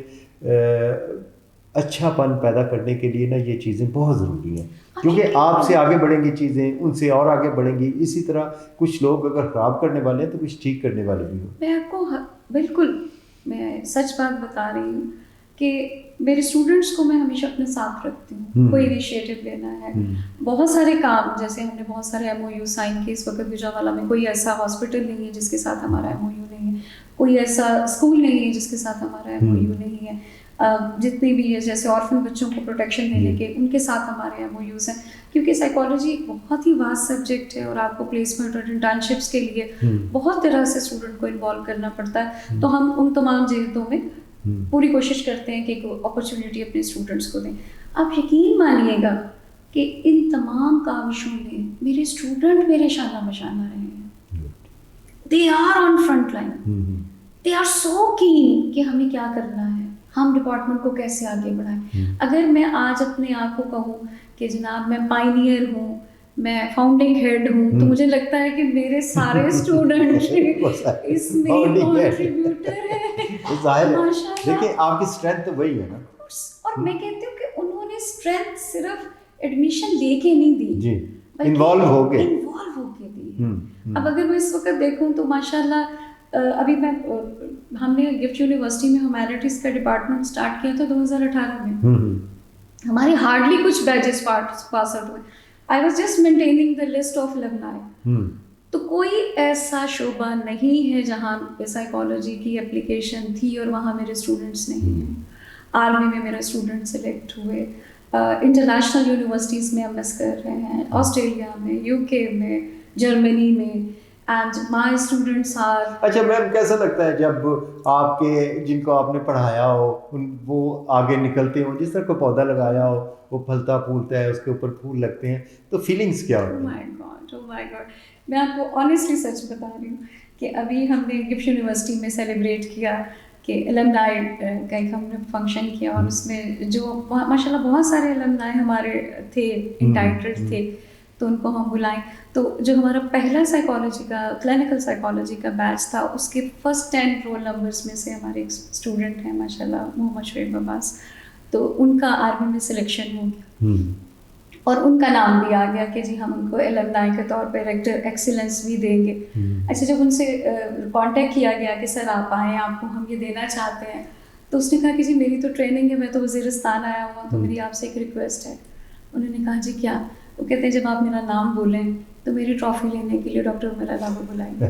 اچھا پن پیدا کرنے کے لیے نا یہ چیزیں بہت ضروری ہیں، کیونکہ آپ سے آگے بڑھیں گی چیزیں، ان سے اور آگے بڑھیں گی. اسی طرح کچھ لوگ اگر خراب کرنے والے ہیں تو کچھ ٹھیک کرنے والے بھی ہوں. میں آپ کو بالکل میں سچ بات بتا رہی ہوں کہ میرے اسٹوڈنٹس کو میں ہمیشہ اپنے ساتھ رکھتی ہوں. کوئی انیشیٹو لینا ہے، بہت سارے کام، جیسے ہم نے بہت سارے ایم او یو سائن کیے. اس وقت گجرانوالہ میں کوئی ایسا ہاسپٹل نہیں ہے جس کے ساتھ ہمارا ایم او یو نہیں ہے، کوئی ایسا اسکول نہیں ہے جس کے ساتھ ہمارا ایم او یو نہیں ہے. جتنی بھی ہے، جیسے آرفن بچوں کو پروٹیکشن دینے کے، ان کے ساتھ ہمارے ایم او یوز ہیں. کیونکہ سائیکالوجی ایک بہت ہی واسٹ سبجیکٹ ہے، اور آپ کو پلیسمنٹ اور انٹرنشپس کے لیے بہت طرح سے اسٹوڈنٹ کو انوالو کرنا پڑتا ہے. تو ہم ان تمام جہتوں میں پوری کوشش کرتے ہیں کہ ایک اپرچونیٹی اپنے اسٹوڈنٹس کو دیں. آپ یقین مانیے گا کہ ان تمام کاوشوں میں میرے اسٹوڈنٹ میرے شانہ بشانہ رہے ہیں. They are on front line, they are so keen کہ ہمیں کیا کرنا ہے، ہم ڈپارٹمنٹ کو کیسے آگے بڑھائیں. اگر میں آج اپنے آپ کو کہوں کہ جناب میں پائنیئر ہوں، میں فاؤنڈنگ ہیڈ ہوں، تو مجھے لگتا ہے کہ میرے سارے اسٹوڈنٹ اس میں کنٹریبیوٹر ہیں. دیکھیں آپ کی اسٹرینتھ وہی ہے نا. اور میں کہتی ہوں کہ انہوں نے اسٹرینتھ صرف ایڈمیشن لے کے نہیں دی، انوالو ہو کے دی. اب اگر میں اس وقت دیکھوں تو ماشاء اللہ ابھی ہم نے گفٹ یونیورسٹی میں ہیومینٹیز کا ڈپارٹمنٹ اسٹارٹ کیا تھا 2018 میں. ہماری ہارڈلی کچھ بیچز پاس آؤٹ ہوئے. I was just maintaining the list of الومنائی. تو کوئی ایسا شعبہ نہیں ہے جہاں پہ سائیکالوجی کی اپلیکیشن تھی اور وہاں میرے اسٹوڈنٹس نہیں ہیں. آرمی میں میرے اسٹوڈنٹ سلیکٹ ہوئے، انٹرنیشنل یونیورسٹیز میں ایم ایس کر رہے ہیں، آسٹریلیا میں، یو کے میں، جرمنی میں. And my students are. اچھا میم، کیسا لگتا ہے جب آپ کے جن کو آپ نے پڑھایا ہو وہ آگے نکلتے ہوں، جس طرح کوئی پودا لگایا ہو وہ پھلتا پھولتا ہے، اس کے اوپر پھول لگتے ہیں، تو فیلنگس کیا ہوتی ہیں؟ Oh my God. میں آپ کو آنیسٹلی سچ بتا رہی ہوں کہ ابھی ہم نے گفٹ یونیورسٹی میں سیلیبریٹ کیا کہ المنائی کا ایک ہم نے فنکشن کیا، اور اس میں جو ماشاء اللہ بہت سارے المنائی ہمارے تھے، انٹائٹلڈ تھے، تو ان کو ہم بلائیں. تو جو ہمارا پہلا سائیکالوجی کا کلینکل سائیکالوجی کا بیچ تھا، اس کے فرسٹ 10 رول نمبرس میں سے ہمارے ایک اسٹوڈنٹ ہیں ماشاء اللہ، محمد شعیب عباس. تو ان کا آرمی میں سلیکشن ہو گیا، اور ان کا نام بھی آ گیا کہ جی ہم ان کو المنائی کے طور پہ ریکٹر ایکسیلنس بھی دیں گے. اچھا، جب ان سے کانٹیکٹ کیا گیا کہ سر آپ آئیں، آپ کو ہم یہ دینا چاہتے ہیں، تو اس نے کہا کہ جی میری تو ٹریننگ ہے، میں تو وزیرستان آیا ہوا، تو میری آپ سے ایک ریکویسٹ ہے. انہوں نے کہا جی کیا؟ وہ کہتے ہیں جب آپ میرا نام بولیں تو میری ٹرافی لینے کے لیے ڈاکٹر عمر اللہ کو بلائیں گے.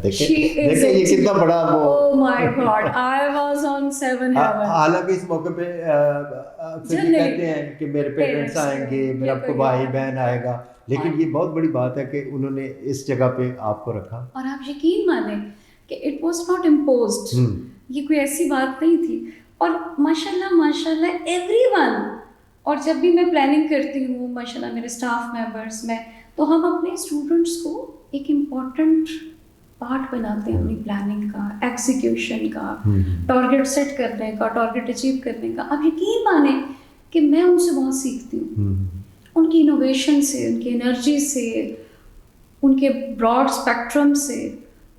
دیکھیں یہ کتنا بڑا Oh my God, I was on 7 heaven. حالانکہ اس موقع پہ اکثر یہ کہتے ہیں کہ میرے پیرنٹس آئیں گے، میرا کوئی بھائی بہن آئے گا، لیکن یہ بہت بڑی بات ہے کہ انہوں نے اس جگہ پہ آپ کو رکھا. اور آپ یقین مانیں کہ اٹ واز ناٹ امپوزڈ، یہ کوئی ایسی بات نہیں تھی. اور ماشاء اللہ ایوری ون. اور جب بھی میں پلاننگ کرتی ہوں ماشاء اللہ میرے اسٹاف ممبرس میں، تو ہم اپنے اسٹوڈنٹس کو ایک امپورٹنٹ پارٹ بناتے ہیں اپنی پلاننگ کا، ایگزیکیوشن کا، ٹارگیٹ سیٹ کرنے کا، ٹارگیٹ اچیو کرنے کا. آپ یقین مانیں کہ میں ان سے بہت سیکھتی ہوں، ان کی انوویشن سے، ان کی انرجی سے، ان کے براڈ اسپیکٹرم سے.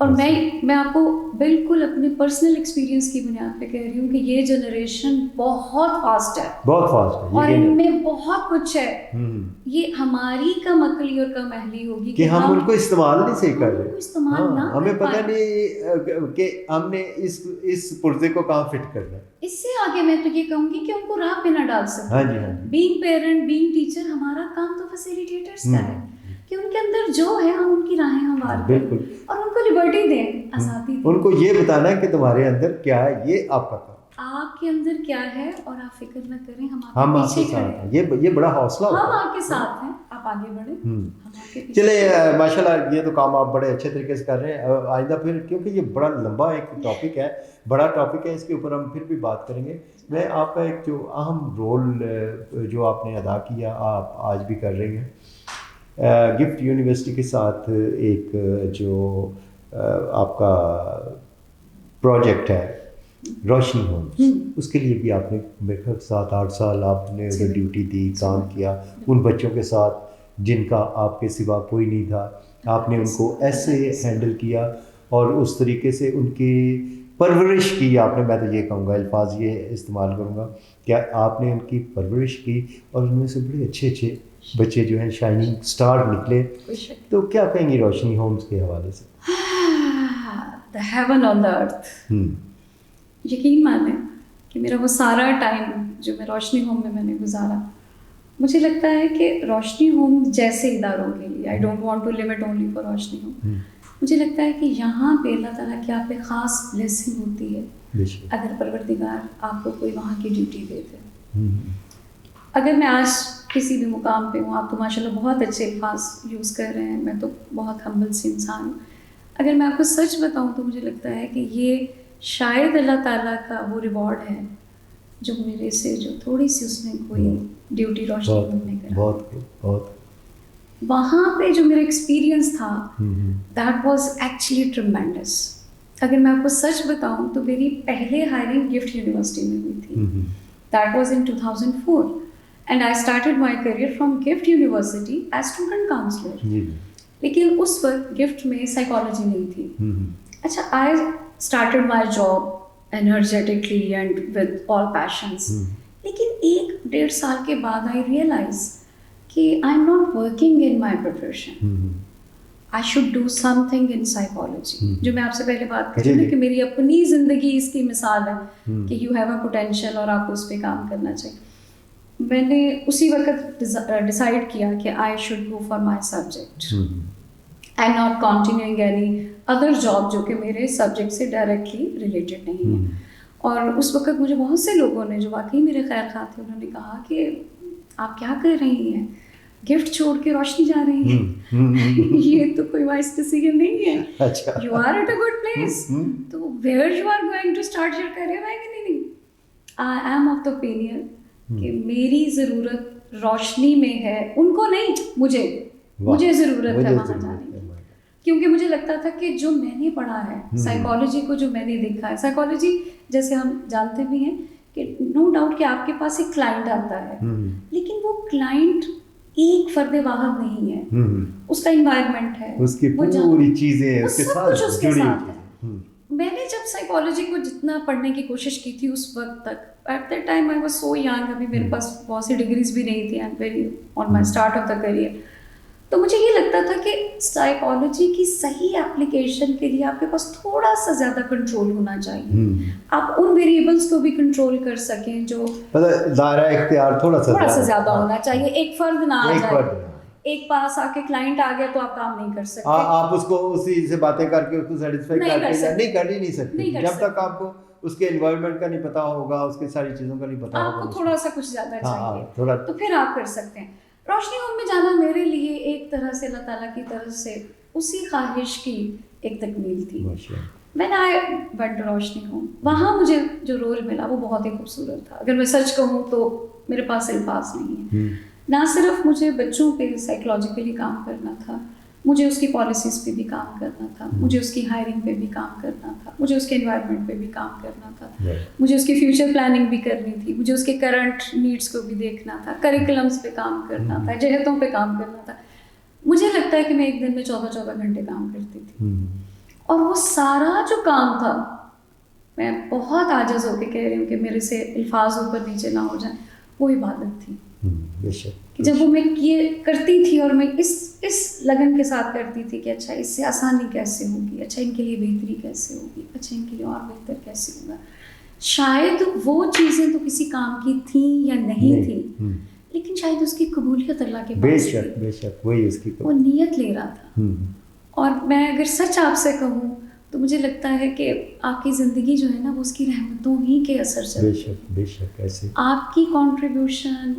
اور میں آپ کو بالکل اپنے پرسنل ایکسپیرینس کی بنیاد پہ کہہ رہی ہوں کہ یہ جنریشن بہت فاسٹ ہے, بہت فاسٹ ہے, اور ان میں بہت کچھ ہے. یہ ہماری کم عقلی اور کم اہلی ہوگی کہ ہم ان کو استعمال نہیں صحیح کر رہے, استعمال نہ ہمیں پتہ نہیں کہ ہم نے اس پرزے کو کہاں فٹ کرنا ہے. اس سے آگے میں تو یہ کہوں گی کہ ان کو راہ پہ نہ ڈال سکتے. ہاں جی, ہاں جی. بینگ پیرنٹ, بینگ ٹیچر, ہمارا کام تو فیسیلیٹیٹرس کا ہے کہ ان کے اندر جو ہے ہم ان کی راہیں ہموار کریں, بالکل, اور ان کو لبرٹی دیں, آزادی دیں. ان کو یہ بتانا ہے کہ تمہارے اندر کیا ہے, یہ آپ کا کام, آپ کے اندر کیا ہے, اور آپ فکر نہ کریں, ہم آپ کے ساتھ ہیں. یہ بڑا حوصلہ ہوتا ہے. ہم آپ کے ساتھ ہیں, آپ آگے بڑھیں, ہم آپ کے پیچھے. چلے ماشاءاللہ, یہ تو کام آپ بڑے اچھے طریقے سے کر رہے ہیں. آئندہ پھر, کیونکہ یہ بڑا لمبا ایک ٹاپک ہے, بڑا ٹاپک ہے, اس کے اوپر ہم پھر بھی بات کریں گے. میں آپ کا ایک جو اہم رول جو آپ نے ادا کیا, آپ آج بھی کر رہی ہیں, گفٹ یونیورسٹی کے ساتھ ایک جو آپ کا پروجیکٹ ہے روشنی ہومز, اس کے لیے بھی آپ نے میرے خیال 7-8 سال آپ نے ادھر ڈیوٹی دی, کام کیا ان بچوں کے ساتھ جن کا آپ کے سوا کوئی نہیں تھا. آپ نے ان کو ایسے ہینڈل کیا اور اس طریقے سے ان کی پرورش کی آپ نے. میں تو یہ کہوں گا, الفاظ یہ استعمال کروں گا کہ آپ نے ان کی پرورش کی, اور ان میں سے بڑے اچھے اچھے بچے جو ہیں شائننگ اسٹار نکلے. تو کیا کہیں گی روشنی ہومز کے حوالے سے؟ The heaven on the earth. یقین مانیں کہ میرا وہ سارا ٹائم جو میں روشنی ہوم میں نے گزارا, مجھے لگتا ہے کہ روشنی ہوم جیسے اداروں کے لیے, I don't want to limit only for Roshni home, مجھے لگتا ہے کہ یہاں پہ اللہ تعالیٰ کی آپ پہ خاص بلیسنگ ہوتی ہے اگر پروردگار آپ کو کوئی وہاں کی ڈیوٹی دے دے. اگر میں آج کسی بھی مقام پہ ہوں, آپ تو ماشاء اللہ بہت اچھے الفاظ یوز کر رہے ہیں, میں تو بہت ہمبل سی انسان ہوں. اگر میں آپ کو سچ بتاؤں تو مجھے لگتا ہے کہ یہ شاید اللہ تعالیٰ کا وہ ریوارڈ ہے جو میرے سے جو تھوڑی سی اس نے کوئی ڈیوٹی روشنی ہوم نے کرا. بہت وہاں پہ جو میرا ایکسپیرینس تھا دیٹ واز ایکچولی ٹرمینڈس. اگر میں آپ کو سچ بتاؤں تو میری پہلے ہائرنگ گفٹ یونیورسٹی میں ہوئی تھی. That was in 2004 and I started my career from GIFT university as student counsellor. لیکن اس وقت گفٹ میں سائیکالوجی نہیں تھی. اچھا, I started my job energetically and with all patience. لیکن 1-1.5 سال کے بعد آئی ریئلائز کہ I am not working in my profession, I should do something in psychology. جو میں آپ سے پہلے بات کر رہی ہوں کہ میری اپنی زندگی اس کی مثال ہے کہ یو ہیو اے پوٹینشیل اور آپ کو اس پہ کام کرنا چاہیے. میں نے اسی وقت ڈیسائڈ کیا کہ I should go for my subject and not continuing any other job جو کہ میرے سبجیکٹ سے ڈائریکٹلی ریلیٹڈ نہیں ہے. اور اس وقت مجھے بہت سے لوگوں نے جو واقعی میرے خیر خواہ تھے, انہوں نے کہا کہ آپ کیا کر رہی ہیں, گفٹ چھوڑ کے روشنی جا رہی ہیں, یہ تو کوئی وائس ڈیسیژن نہیں ہے, you are at a good place, تو where you are going to start your career. میں کہ نہیں, I am of the opinion کہ میری ضرورت روشنی میں ہے, ان کو نہیں, مجھے ضرورت ہے وہاں جانے کی. کیونکہ مجھے لگتا تھا کہ جو میں نے پڑھا ہے سائیکالوجی کو, جو میں نے دیکھا ہے سائیکالوجی, جیسے ہم جانتے بھی ہیں کہ نو ڈاؤٹ کہ آپ کے پاس ایک کلائنٹ آتا ہے, لیکن وہ کلائنٹ ایک فرد واحد نہیں ہے, اس کا انوائرمنٹ ہے, اس کی پوری چیزیں اس کے ساتھ ہے. میں نے جب سائیکالوجی کو جتنا پڑھنے کی کوشش کی تھی اس وقت تک, at that time I was so young, ابھی میرے پاس بہت سی ڈگریز بھی نہیں تھی, I am very on my start of the career. تو مجھے یہ لگتا تھا کہ سائیکالوجی کی صحیح اپلیکیشن کے لیے آپ کے پاس تھوڑا سا زیادہ کنٹرول ہونا چاہیے, آپ ان ویریبلس کو بھی کنٹرول کر سکیں جو دائرہ اختیار تھوڑا سا زیادہ ہونا چاہیے, ایک فرد نہ آ جائے, ایک پاس آ کے کلائنٹ آ گیا تو آپ کام نہیں کر سکتے, آپ اس کو اسی سے باتیں کر کے اس کو سیٹسفائی نہیں کر ہی نہیں سکتے جب تک آپ کو اس کے انوائرمنٹ کا نہیں پتا ہوگا, اس کی ساری چیزوں کا نہیں پتا ہوگا, آپ کو تھوڑا سا کچھ زیادہ چاہیے تو پھر آپ کر سکتے ہیں. روشنی ہوم میں جانا میرے لیے ایک طرح سے اللہ تعالیٰ کی طرف سے اسی خواہش کی ایک تکمیل تھی. when I went to روشنی ہوم, وہاں مجھے جو رول ملا وہ بہت ہی خوبصورت تھا. اگر میں سچ کہوں تو میرے پاس الفاظ نہیں ہیں. نہ صرف مجھے بچوں پہ سائیکولوجیکلی کام کرنا تھا, مجھے اس کی پالیسیز پہ بھی کام کرنا تھا, مجھے اس کی ہائرنگ پہ بھی کام کرنا تھا, مجھے اس کے انوائرمنٹ پہ بھی کام کرنا تھا, مجھے اس کی فیوچر پلاننگ بھی کرنی تھی, مجھے اس کے کرنٹ نیڈس کو بھی دیکھنا تھا, کریکولمس پہ کام کرنا تھا, جہتوں پہ کام کرنا تھا. مجھے لگتا ہے کہ میں ایک دن میں 14 گھنٹے کام کرتی تھی، اور وہ سارا جو کام تھا، میں بہت عاجز ہو کے کہہ رہی ہوں کہ میرے سے الفاظ اوپر نیچے نہ ہو جائیں، وہ عبادت تھی. کہ جب وہ میں یہ کرتی تھی اور میں اس لگن کے ساتھ کرتی تھی کہ اچھا اس سے آسانی کیسے ہوگی، اچھا ان کے لیے بہتری کیسے ہوگی، اچھا ان کے لیے اور بہتر کیسے ہوگا. شاید وہ چیزیں تو کسی کام کی تھیں یا نہیں تھیں، لیکن شاید اس کی قبولیت اللہ کے پاس تھی. بے شک وہی اس کی وہ نیت لے رہا تھا. اور میں اگر سچ آپ سے کہوں تو مجھے لگتا ہے کہ آپ کی زندگی جو ہے نا وہ اس کی رحمتوں ہی کے اثر سے. بے شک ایسے آپ کی کنٹریبیوشن،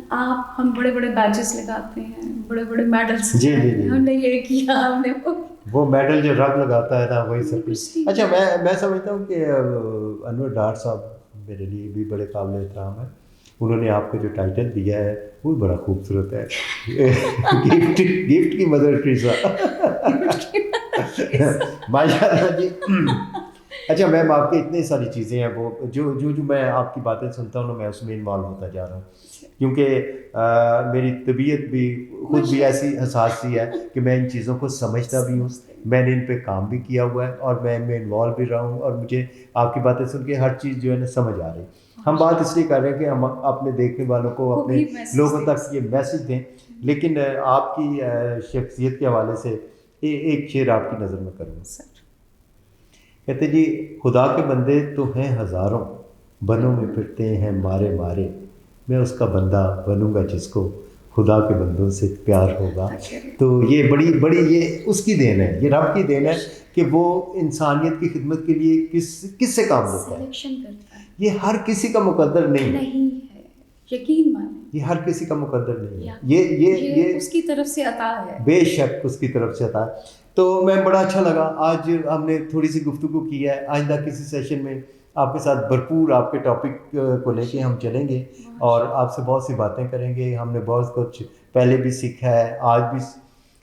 ہم بڑے بڑے بیچز لگاتے ہیں، بڑے بڑے میڈلس، ہم نے یہ کیا، ہم نے وہ میڈل جو رب لگاتا ہے نا وہی سب کچھ. اچھا میں سمجھتا ہوں کہ انور ڈار صاحب میرے لیے بھی بڑے قابل احترام ہیں. انہوں نے آپ کو جو ٹائٹل دیا ہے وہ بڑا خوبصورت ہے، گفٹ کی مدر ٹریسا. ماشاء اللہ جی. اچھا میم، آپ کے اتنی ساری چیزیں ہیں وہ جو میں آپ کی باتیں سنتا ہوں نا میں اس میں انوالو ہوتا جا رہا ہوں، کیونکہ میری طبیعت بھی خود بھی ایسی حساس سی ہے کہ میں ان چیزوں کو سمجھتا بھی ہوں. میں نے ان پہ کام بھی کیا ہوا ہے اور میں ان میں انوالو بھی رہا ہوں، اور مجھے آپ کی باتیں سن کے ہر چیز جو ہے نا سمجھ آ رہی. ہم بات اس لیے کر رہے ہیں کہ ہم اپنے دیکھنے والوں کو، اپنے لوگوں تک یہ میسج دیں. لیکن آپ کی شخصیت کے حوالے سے ایک شعر آپ کی نظر میں کروں. کہتے جی، خدا کے بندے تو ہیں ہزاروں، بنوں میں پھرتے ہیں مارے مارے، میں اس کا بندہ بنوں گا جس کو خدا کے بندوں سے پیار ہوگا. تو یہ بڑی یہ اس کی دین ہے، یہ رب کی دین ہے کہ وہ انسانیت کی خدمت کے لیے کس سے کام لیتا ہے. یہ ہر کسی کا مقدر نہیں ہے، یقین مانیں یہ ہر کسی کا مقدر نہیں ہے، یہ اس کی طرف سے عطا ہے. بے شک اس کی طرف سے عطا ہے. تو میں بڑا اچھا لگا آج ہم نے تھوڑی سی گفتگو کی ہے. آئندہ کسی سیشن میں آپ کے ساتھ بھرپور آپ کے ٹاپک کو لے کے ہم چلیں گے اور آپ سے بہت سی باتیں کریں گے. ہم نے بہت کچھ پہلے بھی سیکھا ہے، آج بھی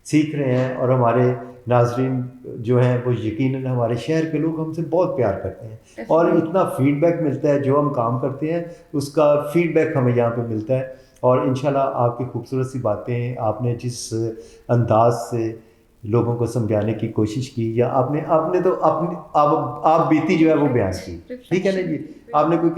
سیکھ رہے ہیں، اور ہمارے ناظرین جو ہیں وہ یقیناً ہمارے شہر کے لوگ ہم سے بہت پیار کرتے ہیں، اور اتنا فیڈ بیک ملتا ہے. جو ہم کام کرتے ہیں اس کا فیڈ بیک ہمیں یہاں پہ ملتا ہے. اور انشاءاللہ آپ کی خوبصورت سی باتیں، آپ نے جس انداز سے لوگوں کو سمجھانے کی کوشش کی، یا آپ نے تو اپنی آپ بیتی جو ہے وہ بیان کی، ٹھیک ہے نا جی. آپ نے کوئی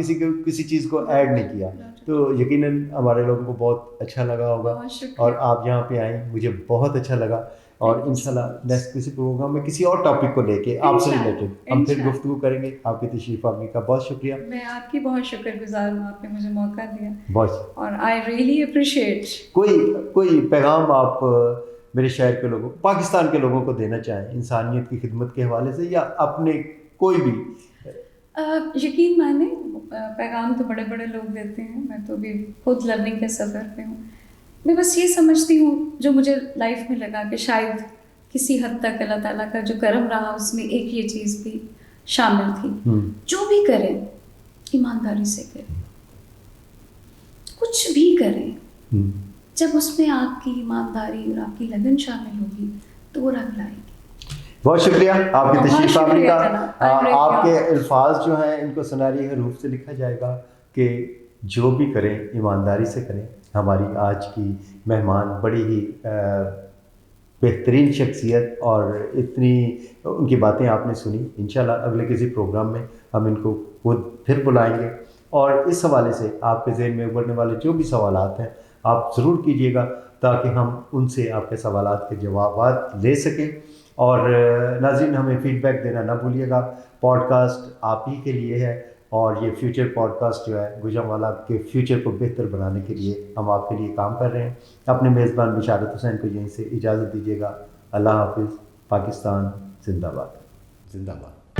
کسی چیز کو ایڈ نہیں کیا، تو یقیناً ہمارے لوگوں کو بہت اچھا لگا ہوگا. اور آپ یہاں پہ آئیں، مجھے بہت اچھا لگا. اور انشاءاللہ نیکسٹ کسی پروگرام میں کسی اور ٹاپک کو لے کے آپ سے ریلیٹڈ ہم پھر گفتگو کریں گے. آپ کی تشریف آوری کا بہت شکریہ. میں آپ کی بہت شکر گزار ہوں، آپ نے مجھے موقع دیا بہت، اور آئی ریئلی اپریشیٹ. کوئی پیغام آپ میرے شہر کے لوگوں، پاکستان کے لوگوں کو دینا چاہیں انسانیت کی خدمت کے حوالے سے، یا اپنے کوئی بھی؟ یقین مانیں پیغام تو بڑے بڑے لوگ دیتے ہیں، میں تو بھی خود لرننگ کے سفر پہ ہوں. میں بس یہ سمجھتی ہوں جو مجھے لائف میں لگا کہ شاید کسی حد تک اللہ تعالیٰ کا جو کرم رہا اس میں ایک یہ چیز بھی شامل تھی. جو بھی کریں ایمانداری سے کریں، کچھ بھی کریں، جب اس میں آپ کی ایمانداری اور آپ کی لگن شامل ہوگی تو وہ رنگ لائے گی. بہت شکریہ آپ کی تشریف آوری کا. آپ کے الفاظ جو ہیں ان کو سنہری حروف سے لکھا جائے گا کہ جو بھی کریں ایمانداری سے کریں. ہماری آج کی مہمان بڑی ہی بہترین شخصیت، اور اتنی ان کی باتیں آپ نے سنی. انشاءاللہ اگلے کسی پروگرام میں ہم ان کو خود پھر بلائیں گے، اور اس حوالے سے آپ کے ذہن میں ابھرنے والے جو بھی سوالات ہیں آپ ضرور کیجیے گا، تاکہ ہم ان سے آپ کے سوالات کے جوابات لے سکیں. اور ناظرین، ہمیں فیڈ بیک دینا نہ بھولیے گا. پوڈ کاسٹ آپ ہی کے لیے ہے، اور یہ فیوچر پوڈ کاسٹ جو ہے گوجرانوالہ کے فیوچر کو بہتر بنانے کے لیے ہم آپ کے لیے کام کر رہے ہیں. اپنے میزبان بشارت حسین کو یہیں سے اجازت دیجیے گا. اللہ حافظ. پاکستان زندہ باد. زندہ باد.